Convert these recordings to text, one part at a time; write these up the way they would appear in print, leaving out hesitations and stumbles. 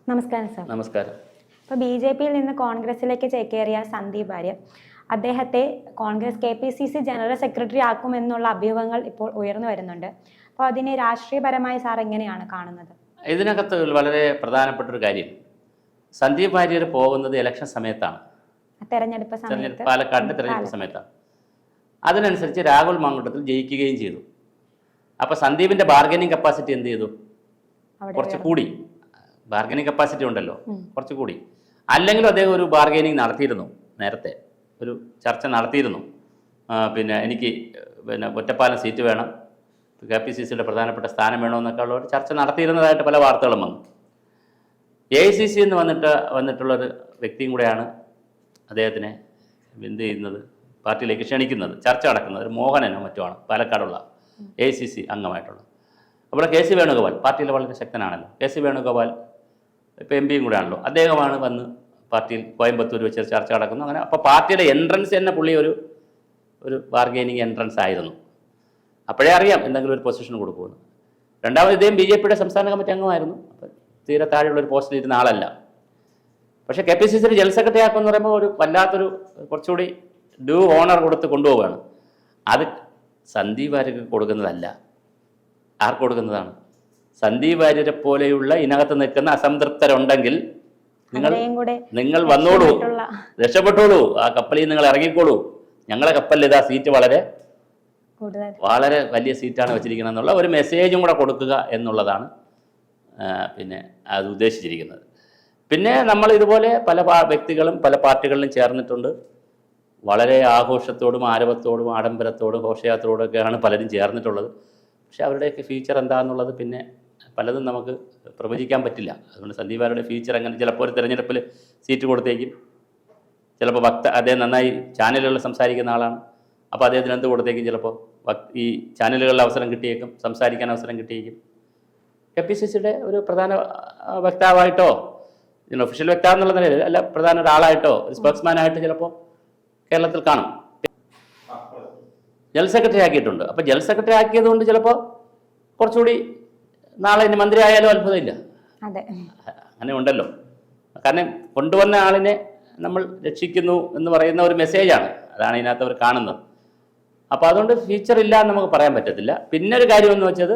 നമസ്കാരം സർ. നമസ്കാരം. ഇപ്പോൾ BJP-യിൽ നിന്ന് കോൺഗ്രസിലേക്ക് ചേക്കേറിയ സന്ദീപ് വാര്യർ അദ്ദേഹത്തെ കോൺഗ്രസ് KPCC ജനറൽ സെക്രട്ടറി ആക്കുമെന്നുള്ള അഭ്യൂഹങ്ങൾ ഇപ്പോൾ ഉയർന്നു വരുന്നുണ്ട്. അപ്പോൾ അതിനെ രാഷ്ട്രീയപരമായി സാർ എങ്ങനെയാണ് കാണുന്നത്? ഇതിനകത്ത് വളരെ പ്രധാനപ്പെട്ട ഒരു കാര്യം, സന്ദീപ് വാര്യർ പോകുന്നത് ഇലക്ഷൻ സമയത്താണ്, പാലക്കാടിൻ്റെ തെരഞ്ഞെടുപ്പ് സമയത്താണ്. അതിനനുസരിച്ച് രാഹുൽ മാങ്കൂട്ടത്തിൽ ജയിക്കുകയും ചെയ്തു. അപ്പോൾ സന്ദീപിൻ്റെ ബാർഗനിങ് കപ്പാസിറ്റി എന്ത് ചെയ്തു? കുറച്ച് കൂടി. ബാർഗനിങ് കപ്പാസിറ്റി ഉണ്ടല്ലോ, കുറച്ച് കൂടി. അല്ലെങ്കിലും അദ്ദേഹം ഒരു ബാർഗനിങ് നടത്തിയിരുന്നു, നേരത്തെ ഒരു ചർച്ച നടത്തിയിരുന്നു. എനിക്ക് ഒറ്റപ്പാലം സീറ്റ് വേണം, KPCCയുടെ പ്രധാനപ്പെട്ട സ്ഥാനം വേണമെന്നൊക്കെ ഉള്ള ഒരു ചർച്ച നടത്തിയിരുന്നതായിട്ട് പല വാർത്തകളും വന്നു. AICC എന്ന് വന്നിട്ടുള്ളൊരു വ്യക്തിയും കൂടെയാണ് അദ്ദേഹത്തിനെ എന്ത് ചെയ്യുന്നത്, പാർട്ടിയിലേക്ക് ക്ഷണിക്കുന്നത്, ചർച്ച നടക്കുന്നത്. ഒരു മോഹനനോ മറ്റുമാണ്, പാലക്കാടുള്ള AICC അംഗമായിട്ടുള്ള. അപ്പോൾ KC വേണുഗോപാൽ പാർട്ടിയിൽ വളരെ ശക്തനാണല്ലോ. KC വേണുഗോപാൽ ഇപ്പോൾ MP കൂടെ ആണല്ലോ. അദ്ദേഹമാണ് വന്ന് പാർട്ടിയിൽ കോയമ്പത്തൂർ വെച്ച് ചർച്ച നടക്കുന്നു. അങ്ങനെ അപ്പോൾ പാർട്ടിയുടെ എൻട്രൻസ് തന്നെ പുള്ളി ഒരു ബാർഗെയിനിങ് എൻട്രൻസ് ആയിരുന്നു. അപ്പോഴേ അറിയാം എന്തെങ്കിലും ഒരു പൊസിഷൻ കൊടുക്കുമെന്ന്. രണ്ടാമത് ഇദ്ദേഹം BJPയുടെ സംസ്ഥാന കമ്മിറ്റി അംഗമായിരുന്നു. അപ്പോൾ തീരെ താഴെയുള്ളൊരു പോസ്റ്റിൽ ഇരുന്ന ആളല്ല. പക്ഷേ KPCCയുടെ ജനറൽ സെക്രട്ടറി ആക്കുമെന്ന് പറയുമ്പോൾ ഒരു വല്ലാത്തൊരു കുറച്ചുകൂടി ഡ്യൂ ഓണർ കൊടുത്ത് കൊണ്ടുപോവുകയാണ്. അത് സന്ദീപ് വാര്യർക്ക് കൊടുക്കുന്നതല്ല. ആർക്ക് കൊടുക്കുന്നതാണ്? സന്ദീപ് വാര്യരെ പോലെയുള്ള ഇതിനകത്ത് നിൽക്കുന്ന അസംതൃപ്തരുണ്ടെങ്കിൽ നിങ്ങൾ വന്നോളൂ, രക്ഷപ്പെട്ടോളൂ, ആ കപ്പലിൽ നിങ്ങൾ ഇറങ്ങിക്കോളൂ, ഞങ്ങളെ കപ്പലിൽ ഇതാ സീറ്റ് വളരെ വലിയ സീറ്റാണ് വെച്ചിരിക്കുന്നത് എന്നുള്ള ഒരു മെസ്സേജും കൂടെ കൊടുക്കുക എന്നുള്ളതാണ് അത് ഉദ്ദേശിച്ചിരിക്കുന്നത്. പിന്നെ നമ്മൾ ഇതുപോലെ പല വ്യക്തികളും പല പാർട്ടികളിലും ചേർന്നിട്ടുണ്ട്. വളരെ ആഘോഷത്തോടും ആരവത്തോടും ആഡംബരത്തോടും ഘോഷയാത്രയോടൊക്കെയാണ് പലരും ചേർന്നിട്ടുള്ളത്. പക്ഷെ അവരുടെയൊക്കെ ഫ്യൂച്ചർ എന്താണെന്നുള്ളത് പിന്നെ പലതും നമുക്ക് പ്രവചിക്കാൻ പറ്റില്ല. അതുകൊണ്ട് സന്ദീപ് വാര്യരുടെ ഫ്യൂച്ചർ അങ്ങനെ ചിലപ്പോൾ ഒരു തിരഞ്ഞെടുപ്പിൽ സീറ്റ് കൊടുത്തേക്കും, ചിലപ്പോൾ അദ്ദേഹം നന്നായി ചാനലുകളിൽ സംസാരിക്കുന്ന ആളാണ്. അപ്പോൾ അദ്ദേഹത്തിന് എന്ത് കൊടുത്തേക്കും? ചിലപ്പോൾ ഈ ചാനലുകളിൽ അവസരം കിട്ടിയേക്കും, സംസാരിക്കാൻ അവസരം കിട്ടിയേക്കും. KPCCയുടെ ഒരു പ്രധാന വക്താവായിട്ടോ, ഒഫീഷ്യൽ വക്താവ് എന്നുള്ള നിലയിൽ അല്ല, പ്രധാന ഒരാളായിട്ടോ, ഒരു സ്പോക്സ്മാനായിട്ട് ചിലപ്പോൾ കേരളത്തിൽ കാണും. ജനറൽ സെക്രട്ടറി ആക്കിയിട്ടുണ്ട്. അപ്പോൾ ജനറൽ സെക്രട്ടറി ആക്കിയതുകൊണ്ട് ചിലപ്പോൾ കുറച്ചുകൂടി നാളെ ഇനി മന്ത്രി ആയാലും അത്ഭുതമില്ല. അങ്ങനെ ഉണ്ടല്ലോ. കാരണം കൊണ്ടുവന്ന ആളിനെ നമ്മൾ രക്ഷിക്കുന്നു എന്ന് പറയുന്ന ഒരു മെസ്സേജാണ്, അതാണ് ഇതിനകത്ത് അവർ കാണുന്നത്. അപ്പോൾ അതുകൊണ്ട് ഫ്യൂച്ചർ ഇല്ല എന്ന് നമുക്ക് പറയാൻ പറ്റത്തില്ല. പിന്നെ ഒരു കാര്യം എന്ന് വെച്ചത്,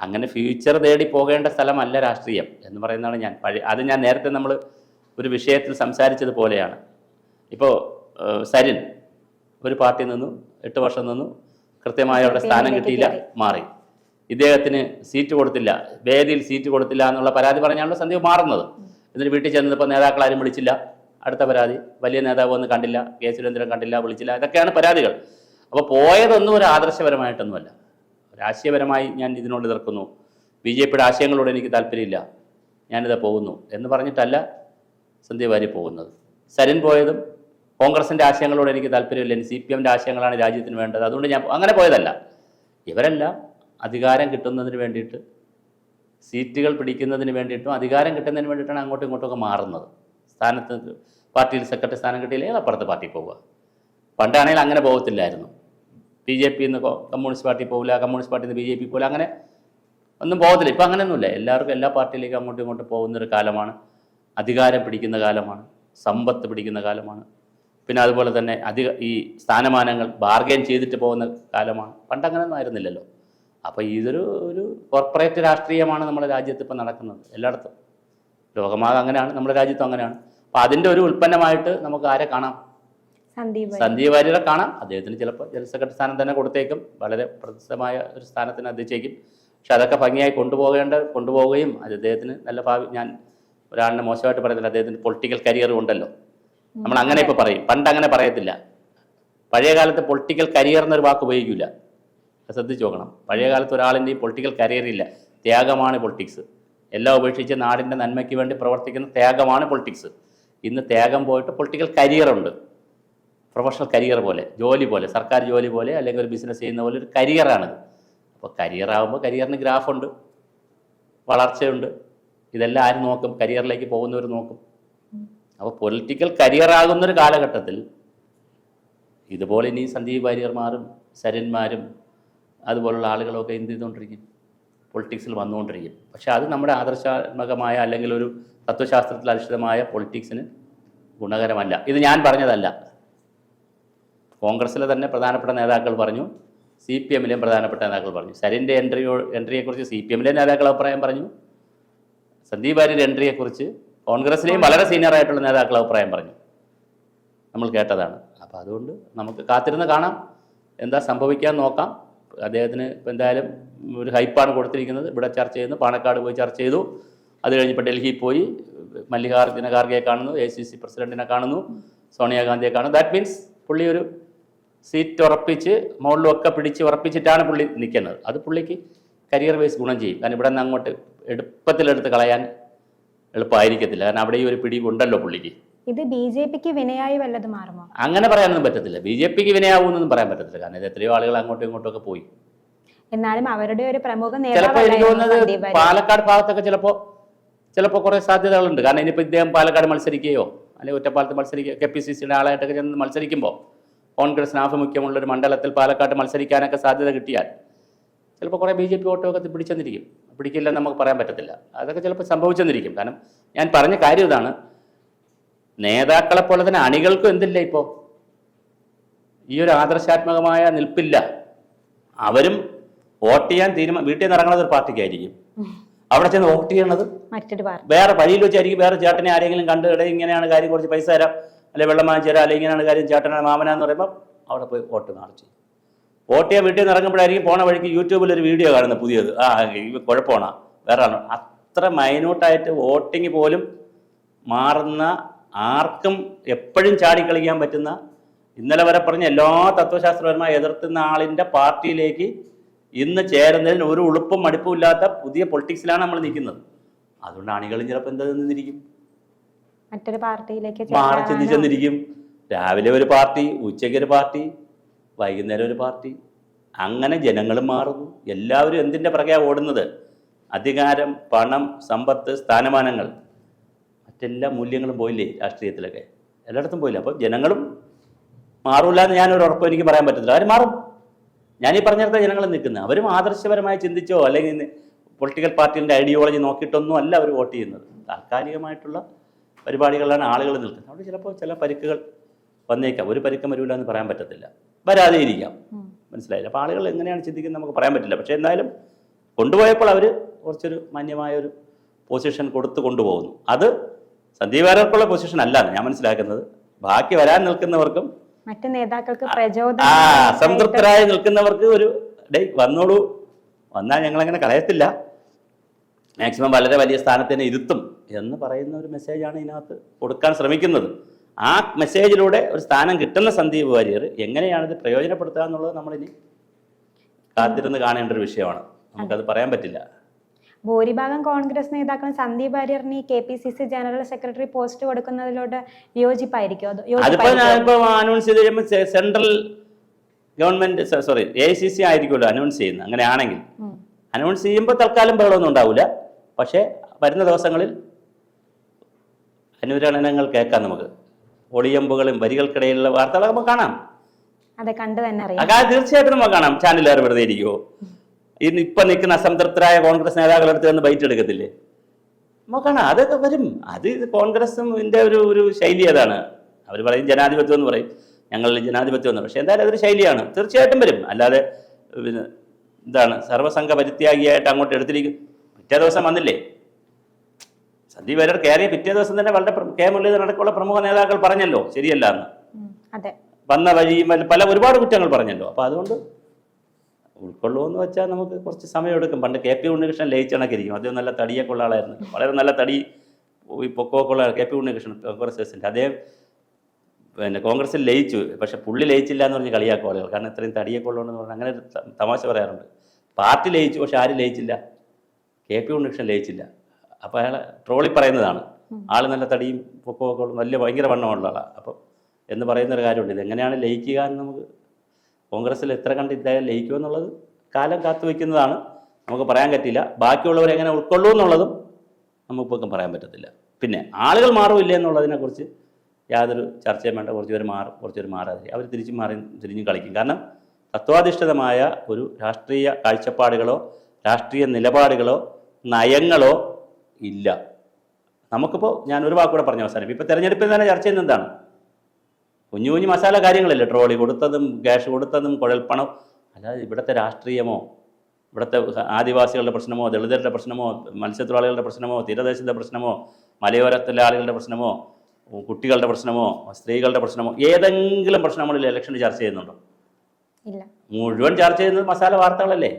അങ്ങനെ ഫ്യൂച്ചർ തേടി പോകേണ്ട സ്ഥലമല്ല രാഷ്ട്രീയം എന്ന് പറയുന്നതാണ് അത് ഞാൻ നേരത്തെ നമ്മൾ ഒരു വിഷയത്തിൽ സംസാരിച്ചതുപോലെയാണ്. ഇപ്പോൾ സരിൻ ഒരു പാർട്ടി നിന്നു, 8 വർഷം നിന്നു, കൃത്യമായ അവിടെ സ്ഥാനം കിട്ടിയില്ല, മാറി. ഇദ്ദേഹത്തിന് സീറ്റ് കൊടുത്തില്ല, വേദിയിൽ സീറ്റ് കൊടുത്തില്ല എന്നുള്ള പരാതി പറഞ്ഞാണല്ലോ സന്ദീപ് മാറുന്നത്. എന്നിട്ട് വീട്ടിൽ ചെന്നപ്പോൾ നേതാക്കളാരും വിളിച്ചില്ല. അടുത്ത പരാതി, വലിയ നേതാവ് ഒന്നും കണ്ടില്ല, കെ സുരേന്ദ്രൻ കണ്ടില്ല, വിളിച്ചില്ല, ഇതൊക്കെയാണ് പരാതികൾ. അപ്പോൾ പോയതൊന്നും ഒരു ആദർശപരമായിട്ടൊന്നുമല്ല, രാഷ്ട്രീയപരമായി ഞാൻ ഇതിനോട് എതിർക്കുന്നു, BJPയുടെ ആശയങ്ങളോട് എനിക്ക് താല്പര്യമില്ല, ഞാനിതാ പോകുന്നു എന്ന് പറഞ്ഞിട്ടല്ല സന്ദീപ് വാര്യർ പോകുന്നത്. സരിൻ പോയതും കോൺഗ്രസിൻ്റെ ആശയങ്ങളോട് എനിക്ക് താല്പര്യമില്ല, CPMൻ്റെ ആശയങ്ങളാണ് രാജ്യത്തിന് വേണ്ടത്, അതുകൊണ്ട് ഞാൻ അങ്ങനെ പോയതല്ല. ഇവരെല്ലാം അധികാരം കിട്ടുന്നതിന് വേണ്ടിയിട്ട്, സീറ്റുകൾ പിടിക്കുന്നതിന് വേണ്ടിയിട്ടും അധികാരം കിട്ടുന്നതിന് വേണ്ടിയിട്ടാണ് അങ്ങോട്ടും ഇങ്ങോട്ടുമൊക്കെ മാറുന്നത്. സ്ഥാനത്ത് പാർട്ടിയിൽ സെക്രട്ടറി സ്ഥാനം കിട്ടിയില്ലെങ്കിൽ അപ്പുറത്ത് പാർട്ടി പോവുക. പണ്ടാണെങ്കിൽ അങ്ങനെ പോകത്തില്ലായിരുന്നു. BJPന്ന് കമ്മ്യൂണിസ്റ്റ് പാർട്ടി പോകില്ല, കമ്മ്യൂണിസ്റ്റ് പാർട്ടിയിൽ നിന്ന് BJP പോകില്ല, അങ്ങനെ ഒന്നും പോകത്തില്ല. ഇപ്പം അങ്ങനെയൊന്നുമില്ല. എല്ലാവർക്കും എല്ലാ പാർട്ടിയിലേക്കും അങ്ങോട്ടും ഇങ്ങോട്ടും പോകുന്നൊരു കാലമാണ്, അധികാരം പിടിക്കുന്ന കാലമാണ്, സമ്പത്ത് പിടിക്കുന്ന കാലമാണ്. പിന്നെ അതുപോലെ തന്നെ ഈ സ്ഥാനമാനങ്ങൾ ബാർഗെയിൻ ചെയ്തിട്ട് പോകുന്ന കാലമാണ്. പണ്ടങ്ങനെയൊന്നും ആയിരുന്നില്ലല്ലോ. അപ്പോൾ ഒരു കോർപ്പറേറ്റ് രാഷ്ട്രീയമാണ് നമ്മുടെ രാജ്യത്ത് ഇപ്പം നടക്കുന്നത് എല്ലായിടത്തും. ലോകമാകെ അങ്ങനെയാണ്, നമ്മുടെ രാജ്യത്തും അങ്ങനെയാണ്. അപ്പോൾ അതിൻ്റെ ഒരു ഉൽപ്പന്നമായിട്ട് നമുക്ക് ആരെ കാണാം? സന്ദീപ് വാര്യരെ കാണാം. അദ്ദേഹത്തിന് ചിലപ്പോൾ ജനറൽ സെക്രട്ടറി സ്ഥാനം തന്നെ കൊടുത്തേക്കും, വളരെ പ്രശസ്തമായ ഒരു സ്ഥാനത്തിന് അദ്ദേഹിച്ചേക്കും. പക്ഷെ അതൊക്കെ ഭംഗിയായി കൊണ്ടുപോവുകയും അത് അദ്ദേഹത്തിന് നല്ല ഭാവി, ഞാൻ ഒരാളിനെ മോശമായിട്ട് പറയുന്നില്ല, അദ്ദേഹത്തിന് പൊളിറ്റിക്കൽ കരിയർ ഉണ്ടല്ലോ. നമ്മൾ അങ്ങനെ ഇപ്പോൾ പറയും, പണ്ട് അങ്ങനെ പറയത്തില്ല. പഴയ കാലത്ത് പൊളിറ്റിക്കൽ കരിയർ എന്നൊരു വാക്ക് ഉപയോഗിക്കില്ല, ശ്രദ്ധിച്ചു നോക്കണം. പഴയ കാലത്ത് ഒരാളിൻ്റെ പൊളിറ്റിക്കൽ കരിയറില്ല, ത്യാഗമാണ് പൊളിറ്റിക്സ്. എല്ലാം ഉപേക്ഷിച്ച് നാടിൻ്റെ നന്മയ്ക്ക് വേണ്ടി പ്രവർത്തിക്കുന്ന ത്യാഗമാണ് പൊളിറ്റിക്സ്. ഇന്ന് ത്യാഗം പോയിട്ട് പൊളിറ്റിക്കൽ കരിയറുണ്ട്, പ്രൊഫഷണൽ കരിയർ പോലെ, ജോലി പോലെ, സർക്കാർ ജോലി പോലെ, അല്ലെങ്കിൽ ഒരു ബിസിനസ് ചെയ്യുന്ന പോലെ ഒരു കരിയറാണിത്. അപ്പോൾ കരിയറാകുമ്പോൾ കരിയറിന് ഗ്രാഫുണ്ട്, വളർച്ചയുണ്ട്. ഇതെല്ലാം ആരും നോക്കും? കരിയറിലേക്ക് പോകുന്നവർ നോക്കും. അപ്പോൾ പൊളിറ്റിക്കൽ കരിയറാകുന്നൊരു കാലഘട്ടത്തിൽ ഇതുപോലെ ഇനി സന്ദീപ് വാര്യർമാരും സരിന്മാരും അതുപോലുള്ള ആളുകളൊക്കെ എന്ത് ചെയ്തുകൊണ്ടിരിക്കും? പൊളിറ്റിക്സിൽ വന്നുകൊണ്ടിരിക്കും. പക്ഷേ അത് നമ്മുടെ ആദർശാത്മകമായ അല്ലെങ്കിൽ ഒരു തത്വശാസ്ത്രത്തിൽ അധിഷ്ഠിതമായ പൊളിറ്റിക്സിന് ഗുണകരമല്ല. ഇത് ഞാൻ പറഞ്ഞതല്ല, കോൺഗ്രസ്സിലെ തന്നെ പ്രധാനപ്പെട്ട നേതാക്കൾ പറഞ്ഞു, CPM-ലെയും പ്രധാനപ്പെട്ട നേതാക്കൾ പറഞ്ഞു. സരിൻ്റെ എൻട്രിയെക്കുറിച്ച് CPM-ലെ നേതാക്കൾ അഭിപ്രായം പറഞ്ഞു, സന്ദീപ് വാര്യരുടെ എൻട്രിയെക്കുറിച്ച് കോൺഗ്രസ്സിലെയും വളരെ സീനിയറായിട്ടുള്ള നേതാക്കൾ അഭിപ്രായം പറഞ്ഞു. നമ്മൾ കേട്ടതാണ്. അപ്പോൾ അതുകൊണ്ട് നമുക്ക് കാത്തിരുന്ന് കാണാം, എന്താ സംഭവിക്കാൻ നോക്കാം. അദ്ദേഹത്തിന് ഇപ്പോൾ എന്തായാലും ഒരു ഹൈപ്പാണ് കൊടുത്തിരിക്കുന്നത്. ഇവിടെ ചർച്ച ചെയ്യുന്നു, പാണക്കാട് പോയി ചർച്ച ചെയ്തു, അത് കഴിഞ്ഞപ്പോൾ ഡൽഹിയിൽ പോയി മല്ലികാർജ്ജുന ഖാർഗെയെ കാണുന്നു, ACC പ്രസിഡന്റിനെ കാണുന്നു, സോണിയാഗാന്ധിയെ കാണുന്നു. ദാറ്റ് മീൻസ് പുള്ളി ഒരു സീറ്റ് ഉറപ്പിച്ച് മുകളിലൊക്കെ പിടിച്ച് ഉറപ്പിച്ചിട്ടാണ് പുള്ളി നിൽക്കുന്നത്. അത് പുള്ളിക്ക് കരിയർ വൈസ് ഗുണം ചെയ്യും. കാരണം ഇവിടെ നിന്ന് അങ്ങോട്ട് എളുപ്പത്തിലെടുത്ത് കളയാൻ എളുപ്പമായിരിക്കത്തില്ല. കാരണം അവിടെ ഈ ഒരു പിടി ഉണ്ടല്ലോ പുള്ളിക്ക്. ഇത് BJP-ക്ക് വിനയായി വല്ലത് മാറുമോ? അങ്ങനെ പറയാനൊന്നും പറ്റത്തില്ല. BJP-ക്ക് വിനയാവുമെന്നൊന്നും പറയാൻ പറ്റത്തില്ല. കാരണം ഇത് എത്രയോ ആളുകൾ അങ്ങോട്ടും ഇങ്ങോട്ടും ഒക്കെ പോയി. എന്നാലും അവരുടെ ഒരു പ്രമുഖ ചിലപ്പോൾ എനിക്ക് തോന്നുന്നത് പാലക്കാട് ഭാഗത്തൊക്കെ ചിലപ്പോൾ കുറേ സാധ്യതകളുണ്ട്. കാരണം ഇനിയിപ്പോൾ ഇദ്ദേഹം പാലക്കാട് മത്സരിക്കുകയോ അല്ലെങ്കിൽ ഒറ്റപ്പാലത്ത് മത്സരിക്കുകയോ KPCC-യുടെ ആളായിട്ടൊക്കെ ചെന്ന് മത്സരിക്കുമ്പോൾ കോൺഗ്രസിന് ആഭിമുഖ്യമുള്ളൊരു മണ്ഡലത്തിൽ പാലക്കാട് മത്സരിക്കാനൊക്കെ സാധ്യത കിട്ടിയാൽ ചിലപ്പോൾ കുറേ BJP വോട്ടൊക്കെ പിടിച്ചെന്നിരിക്കും. പിടിക്കില്ലെന്ന് നമുക്ക് പറയാൻ പറ്റത്തില്ല. അതൊക്കെ ചിലപ്പോൾ സംഭവിച്ചെന്നിരിക്കും. കാരണം ഞാൻ പറഞ്ഞ കാര്യം ഇതാണ്, നേതാക്കളെ പോലെ തന്നെ അണികൾക്കും എന്തില്ല, ഇപ്പോൾ ഈ ഒരു ആദർശാത്മകമായ നിൽപ്പില്ല. അവരും വോട്ട് ചെയ്യാൻ വീട്ടിൽ നിന്ന് ഇറങ്ങുന്നത് ഒരു പാർട്ടിക്കായിരിക്കും, അവിടെ ചെന്ന് വോട്ട് ചെയ്യണത് മറ്റൊരു പാർട്ടി വേറെ വഴിയിൽ വെച്ചായിരിക്കും. വേറെ ചേട്ടനെ ആരെങ്കിലും കണ്ട് ഇങ്ങനെയാണ് കാര്യം, കുറച്ച് പൈസ തരാം, അല്ലെങ്കിൽ വെള്ളം വാങ്ങിച്ചു തരാം, അല്ലെങ്കിൽ ഇങ്ങനെയാണ് കാര്യം, ചേട്ടനാണ് മാമനാന്ന് പറയുമ്പോൾ അവിടെ പോയി വോട്ട് നാളിച്ചു. വോട്ട് ചെയ്യാൻ വീട്ടിൽ നിന്ന് ഇറങ്ങുമ്പോഴായിരിക്കും പോണ വഴിക്ക് യൂട്യൂബിൽ ഒരു വീഡിയോ കാണുന്നത് പുതിയത്, കുഴപ്പമാണ് വേറെ ആണ്. അത്ര മൈന്യൂട്ടായിട്ട് വോട്ടിങ് പോലും മാറുന്ന, ആർക്കും എപ്പോഴും ചാടിക്കളിക്കാൻ പറ്റുന്ന, ഇന്നലെ വരെ പറഞ്ഞ എല്ലാ തത്വശാസ്ത്രപരമായി എതിർത്തുന്ന ആളിൻ്റെ പാർട്ടിയിലേക്ക് ഇന്ന് ചേരുന്നതിന് ഒരു ഉളുപ്പും മടുപ്പും ഇല്ലാത്ത പുതിയ പൊളിറ്റിക്സിലാണ് നമ്മൾ നിൽക്കുന്നത്. അതുകൊണ്ട് അണികളും ചിലപ്പോൾ എന്താ നിന്നിരിക്കും, മറ്റൊരു പാർട്ടിയിലേക്ക് മാറി ചെന്നിരിക്കും. രാവിലെ ഒരു പാർട്ടി, ഉച്ചയ്ക്ക് ഒരു പാർട്ടി, വൈകുന്നേരം ഒരു പാർട്ടി, അങ്ങനെ ജനങ്ങളും മാറുന്നു. എല്ലാവരും എന്തിൻ്റെ പുറകെയാണ് ഓടുന്നത്? അധികാരം, പണം, സമ്പത്ത്, സ്ഥാനമാനങ്ങൾ, മറ്റെല്ലാ മൂല്യങ്ങളും പോയില്ലേ രാഷ്ട്രീയത്തിലൊക്കെ, എല്ലായിടത്തും പോയില്ല. അപ്പോൾ ജനങ്ങളും മാറൂല എന്ന് ഞാനൊരു ഉറപ്പ് എനിക്ക് പറയാൻ പറ്റത്തില്ല. അവർ മാറും. ഞാനീ പറഞ്ഞിടത്ത ജനങ്ങൾ നിൽക്കുന്നത്, അവരും ആദർശപരമായി ചിന്തിച്ചോ അല്ലെങ്കിൽ പൊളിറ്റിക്കൽ പാർട്ടിൻ്റെ ഐഡിയോളജി നോക്കിയിട്ടൊന്നും അല്ല അവർ വോട്ട് ചെയ്യുന്നത്. താൽക്കാലികമായിട്ടുള്ള പരിപാടികളിലാണ് ആളുകൾ നിൽക്കുന്നത്. അവിടെ ചിലപ്പോൾ ചില പരിക്കുകൾ വന്നേക്കാം. ഒരു പരുക്കം വരില്ല എന്ന് പറയാൻ പറ്റത്തില്ല, വരാതെ ഇരിക്കാം. മനസ്സിലായില്ല. അപ്പോൾ ആളുകൾ എങ്ങനെയാണ് ചിന്തിക്കുന്നത് നമുക്ക് പറയാൻ പറ്റില്ല. പക്ഷേ എന്തായാലും കൊണ്ടുപോയപ്പോൾ അവർ കുറച്ചൊരു മാന്യമായ ഒരു പൊസിഷൻ കൊടുത്ത് കൊണ്ടുപോകുന്നു. അത് സന്ദീപ് വാര്യർക്കുള്ള പൊസിഷൻ അല്ലാന്ന് ഞാൻ മനസ്സിലാക്കുന്നത്. ബാക്കി വരാൻ നിൽക്കുന്നവർക്കും മറ്റു നേതാക്കൾക്ക് പ്രചോദനം, അസംതൃപ്തരായി നിൽക്കുന്നവർക്ക് ഒരു വന്നോളൂ, വന്നാൽ ഞങ്ങളങ്ങനെ കളയത്തില്ല, മാക്സിമം വളരെ വലിയ സ്ഥാനത്ത് തന്നെ ഇരുത്തും എന്ന് പറയുന്ന ഒരു മെസ്സേജാണ് ഇതിനകത്ത് കൊടുക്കാൻ ശ്രമിക്കുന്നത്. ആ മെസ്സേജിലൂടെ ഒരു സ്ഥാനം കിട്ടുന്ന സന്ദീപ് വാര്യർ എങ്ങനെയാണിത് പ്രയോജനപ്പെടുത്തുക എന്നുള്ളത് നമ്മളിനി കാത്തിരുന്ന് കാണേണ്ട ഒരു വിഷയമാണ്. നമുക്കത് പറയാൻ പറ്റില്ല. ഭൂരിഭാഗം കോൺഗ്രസ് നേതാക്കളും സന്ദീപ് വാര്യറിന് KPCC ജനറൽ സെക്രട്ടറി പോസ്റ്റ് കൊടുക്കുന്നതിലോട്ട് വിയോജിപ്പായിരിക്കും. അതിപ്പോ അനൗൺസ് ചെയ്ത് കഴിയുമ്പോൾ സെൻട്രൽ ഗവൺമെന്റ് AICC ആയിരിക്കുമല്ലോ അനൗൺസ് ചെയ്യുന്നത്. അങ്ങനെയാണെങ്കിൽ അനൗൺസ് ചെയ്യുമ്പോൾ തൽക്കാലം ബഹളമൊന്നും ഉണ്ടാവില്ല. പക്ഷേ വരുന്ന ദിവസങ്ങളിൽ അനുരണനങ്ങൾ കേൾക്കാം. നമുക്ക് ഒളിയമ്പുകളും വരികൾക്കിടയിലുള്ള വാർത്തകൾ നമുക്ക് കാണാം. അതെ, കണ്ടു തന്നെ അറിയാം. തീർച്ചയായിട്ടും നമുക്ക് കാണാം. ചാനലുകാർ വെറുതെ ഇരിക്കുമോ? ഇപ്പം നിൽക്കുന്ന അസംതൃപ്തരായ കോൺഗ്രസ് നേതാക്കളെടുത്ത് നിന്ന് ബൈറ്റ് എടുക്കത്തില്ലേ? നമുക്ക് കാണാം, അതൊക്കെ വരും. അത് കോൺഗ്രസിന്റെ ഒരു ശൈലി അതാണ്. അവർ പറയും ജനാധിപത്യം എന്ന് പറയും, ഞങ്ങളിൽ ജനാധിപത്യം എന്ന്. പക്ഷേ എന്തായാലും അതൊരു ശൈലിയാണ്, തീർച്ചയായിട്ടും വരും. അല്ലാതെ പിന്നെ എന്താണ് സർവ്വസംഘ പരിത്യാഗിയായിട്ട് അങ്ങോട്ട് എടുത്തിരിക്കും. പിറ്റേ ദിവസം വന്നില്ലേ സന്ദീപ് വാര്യർ കയറിയ പിറ്റേ ദിവസം തന്നെ വളരെ മുരളീധരൻ അടക്കമുള്ള പ്രമുഖ നേതാക്കൾ പറഞ്ഞല്ലോ ശരിയല്ല എന്ന്. വന്ന വഴിയും പല ഒരുപാട് കുറ്റങ്ങൾ പറഞ്ഞല്ലോ. അപ്പോൾ അതുകൊണ്ട് ഉൾക്കൊള്ളുമെന്ന് വെച്ചാൽ നമുക്ക് കുറച്ച് സമയമെടുക്കും. പണ്ട് KP ഉണ്ണികൃഷ്ണൻ ലയിച്ചണക്കിരിക്കും. അദ്ദേഹം നല്ല തടിയൊക്കെ ഉള്ള ആളായിരുന്നു, വളരെ നല്ല തടി പൊക്കമൊക്കെ ഉള്ള KP ഉണ്ണികൃഷ്ണൻ കോൺഗ്രസ് പ്രസിഡന്റ്. അദ്ദേഹം പിന്നെ കോൺഗ്രസിൽ ലയിച്ചു, പക്ഷെ പുള്ളി ലയിച്ചില്ല എന്ന് പറഞ്ഞ് കളിയാക്കും ആളുകൾ. കാരണം ഇത്രയും തടിയൊക്കെ ഉള്ളതെന്ന് പറഞ്ഞാൽ അങ്ങനെ ഒരു തമാശ പറയാറുണ്ട്. പാർട്ടി ലയിച്ചു, പക്ഷെ ആരും ലയിച്ചില്ല, KP ഉണ്ണികൃഷ്ണൻ ലയിച്ചില്ല. അപ്പോൾ അയാൾ ട്രോളി പറയുന്നതാണ്. ആൾ നല്ല തടിയും പൊക്കമൊക്കെ ഉള്ള ഭയങ്കര വണ്ണമുള്ള ആളാണ്. അപ്പോൾ എന്ന് പറയുന്നൊരു കാര്യമുണ്ട്. ഇതെങ്ങനെയാണ് ലയിക്കുക എന്ന് നമുക്ക് കോൺഗ്രസ്സിൽ എത്ര കണ്ട് ഇദ്ദേഹം ലയിക്കുമെന്നുള്ളത് കാലം കാത്തുവെക്കുന്നതാണ്, നമുക്ക് പറയാൻ പറ്റില്ല. ബാക്കിയുള്ളവർ എങ്ങനെ ഉൾക്കൊള്ളൂ എന്നുള്ളതും നമുക്കിപ്പം പറയാൻ പറ്റത്തില്ല. പിന്നെ ആളുകൾ മാറുമില്ല എന്നുള്ളതിനെക്കുറിച്ച് യാതൊരു ചർച്ചയും വേണ്ട. കുറച്ചുപേർ മാറും, കുറച്ചുപേർ മാറാതെ അവർ തിരിച്ചും കളിക്കും. കാരണം തത്വാധിഷ്ഠിതമായ ഒരു രാഷ്ട്രീയ കാഴ്ചപ്പാടുകളോ രാഷ്ട്രീയ നിലപാടുകളോ നയങ്ങളോ ഇല്ല. നമുക്കിപ്പോൾ ഞാൻ ഒരു വാക്കൂടെ പറഞ്ഞ അവസാനം, ഇപ്പോൾ തെരഞ്ഞെടുപ്പിൽ തന്നെ ചർച്ച ചെയ്യുന്നത് എന്താണ്? കുഞ്ഞു കുഞ്ഞു മസാല കാര്യങ്ങളല്ലേ, ട്രോളി കൊടുത്തതും ക്യാഷ് കൊടുത്തതും കുഴൽപ്പണം. അല്ലാതെ ഇവിടുത്തെ രാഷ്ട്രീയമോ ഇവിടുത്തെ ആദിവാസികളുടെ പ്രശ്നമോ ദളിതരുടെ പ്രശ്നമോ മത്സ്യത്തൊഴിലാളികളുടെ പ്രശ്നമോ തീരദേശത്തെ പ്രശ്നമോ മലയോരത്തിലെ ആളുകളുടെ പ്രശ്നമോ കുട്ടികളുടെ പ്രശ്നമോ സ്ത്രീകളുടെ പ്രശ്നമോ ഏതെങ്കിലും പ്രശ്നങ്ങളിൽ ഇലക്ഷന് ചർച്ച ചെയ്യുന്നുണ്ടോ? ഇല്ല. മുഴുവൻ ചർച്ച ചെയ്യുന്നത് മസാല വാർത്തകളല്ലേ.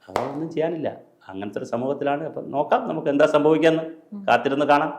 അപ്പോൾ ഒന്നും ചെയ്യാനില്ല. അങ്ങനത്തെ ഒരു സമൂഹത്തിലാണ്. അപ്പം നോക്കാം നമുക്ക് എന്താ സംഭവിക്കാമെന്ന്, കാത്തിരുന്ന് കാണാം.